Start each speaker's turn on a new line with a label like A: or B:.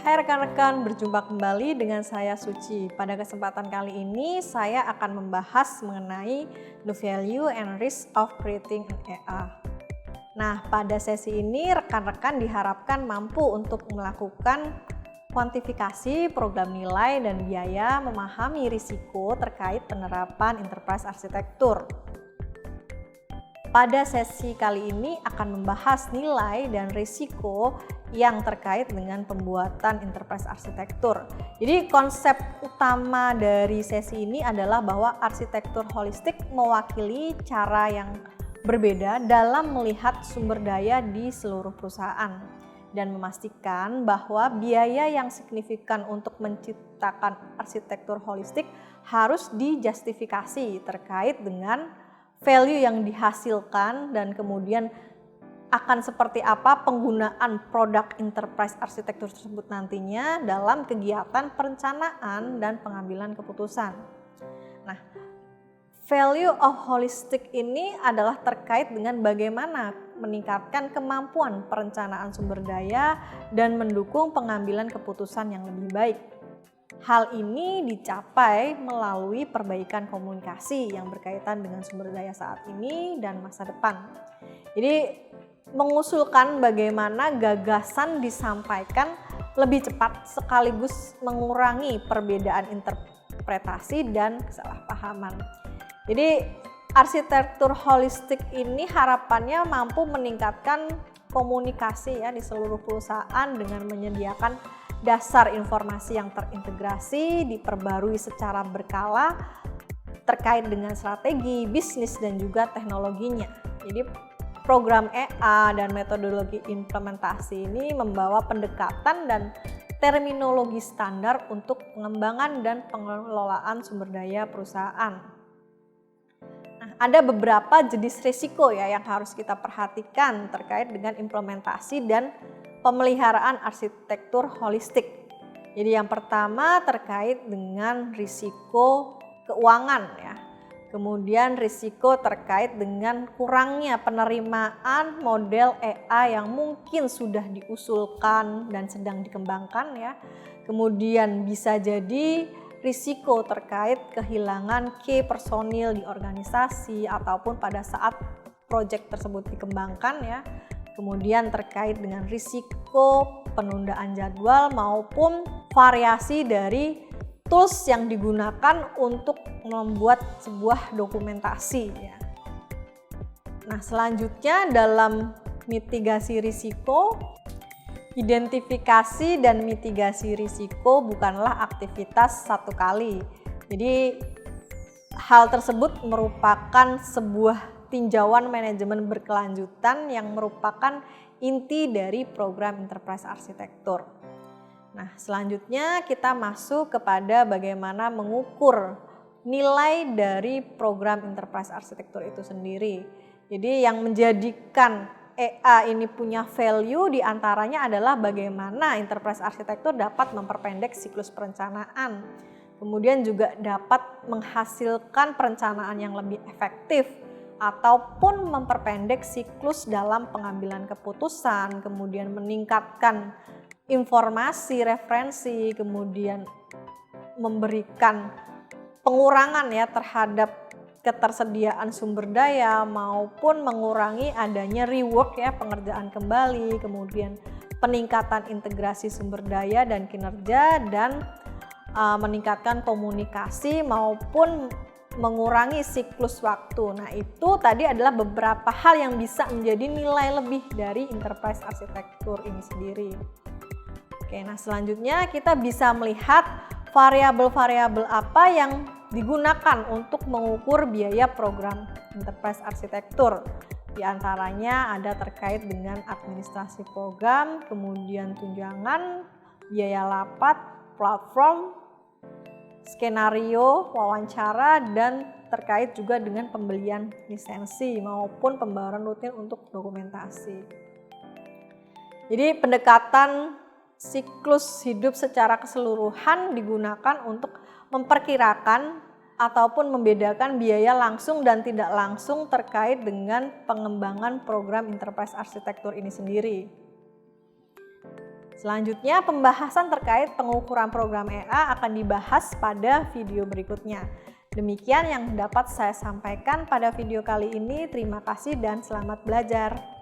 A: Hai rekan-rekan, berjumpa kembali dengan saya Suci. Pada kesempatan kali ini saya akan membahas mengenai the value and risk of creating an AI. Nah, pada sesi ini rekan-rekan diharapkan mampu untuk melakukan kuantifikasi program nilai dan biaya, memahami risiko terkait penerapan enterprise arsitektur. Pada sesi kali ini akan membahas nilai dan risiko yang terkait dengan pembuatan enterprise arsitektur. Jadi konsep utama dari sesi ini adalah bahwa arsitektur holistik mewakili cara yang berbeda dalam melihat sumber daya di seluruh perusahaan dan memastikan bahwa biaya yang signifikan untuk menciptakan arsitektur holistik harus dijustifikasi terkait dengan value yang dihasilkan dan kemudian akan seperti apa penggunaan produk enterprise arsitektur tersebut nantinya dalam kegiatan perencanaan dan pengambilan keputusan. Nah, value of holistic ini adalah terkait dengan bagaimana meningkatkan kemampuan perencanaan sumber daya dan mendukung pengambilan keputusan yang lebih baik. Hal ini dicapai melalui perbaikan komunikasi yang berkaitan dengan sumber daya saat ini dan masa depan. Jadi mengusulkan bagaimana gagasan disampaikan lebih cepat sekaligus mengurangi perbedaan interpretasi dan kesalahpahaman. Jadi arsitektur holistik ini harapannya mampu meningkatkan komunikasi ya di seluruh perusahaan dengan menyediakan dasar informasi yang terintegrasi, diperbarui secara berkala terkait dengan strategi, bisnis dan juga teknologinya. Jadi program EA dan metodologi implementasi ini membawa pendekatan dan terminologi standar untuk pengembangan dan pengelolaan sumber daya perusahaan. Nah, ada beberapa jenis risiko ya yang harus kita perhatikan terkait dengan implementasi dan pemeliharaan arsitektur holistik. Jadi yang pertama terkait dengan risiko keuangan ya. Kemudian risiko terkait dengan kurangnya penerimaan model EA yang mungkin sudah diusulkan dan sedang dikembangkan ya. Kemudian bisa jadi risiko terkait kehilangan key personil di organisasi ataupun pada saat proyek tersebut dikembangkan ya. Kemudian terkait dengan risiko penundaan jadwal maupun variasi dari tools yang digunakan untuk membuat sebuah dokumentasi ya. Nah, selanjutnya dalam mitigasi risiko, identifikasi dan mitigasi risiko bukanlah aktivitas satu kali. Jadi hal tersebut merupakan sebuah tinjauan manajemen berkelanjutan yang merupakan inti dari program enterprise arsitektur. Nah, selanjutnya kita masuk kepada bagaimana mengukur nilai dari program enterprise arsitektur itu sendiri. Jadi yang menjadikan EA ini punya value diantaranya adalah bagaimana enterprise arsitektur dapat memperpendek siklus perencanaan. Kemudian juga dapat menghasilkan perencanaan yang lebih efektif ataupun memperpendek siklus dalam pengambilan keputusan, kemudian meningkatkan informasi, referensi, kemudian memberikan pengurangan ya terhadap ketersediaan sumber daya maupun mengurangi adanya rework ya pengerjaan kembali, kemudian peningkatan integrasi sumber daya dan kinerja dan meningkatkan komunikasi maupun mengurangi siklus waktu. Nah, itu tadi adalah beberapa hal yang bisa menjadi nilai lebih dari enterprise arsitektur ini sendiri. Oke, nah selanjutnya kita bisa melihat variabel-variabel apa yang digunakan untuk mengukur biaya program enterprise arsitektur. Di antaranya ada terkait dengan administrasi program, kemudian tunjangan, biaya lapat, platform, skenario, wawancara, dan terkait juga dengan pembelian lisensi maupun pembayaran rutin untuk dokumentasi. Jadi pendekatan siklus hidup secara keseluruhan digunakan untuk memperkirakan ataupun membedakan biaya langsung dan tidak langsung terkait dengan pengembangan program enterprise arsitektur ini sendiri. Selanjutnya, pembahasan terkait pengukuran program EA akan dibahas pada video berikutnya. Demikian yang dapat saya sampaikan pada video kali ini. Terima kasih dan selamat belajar.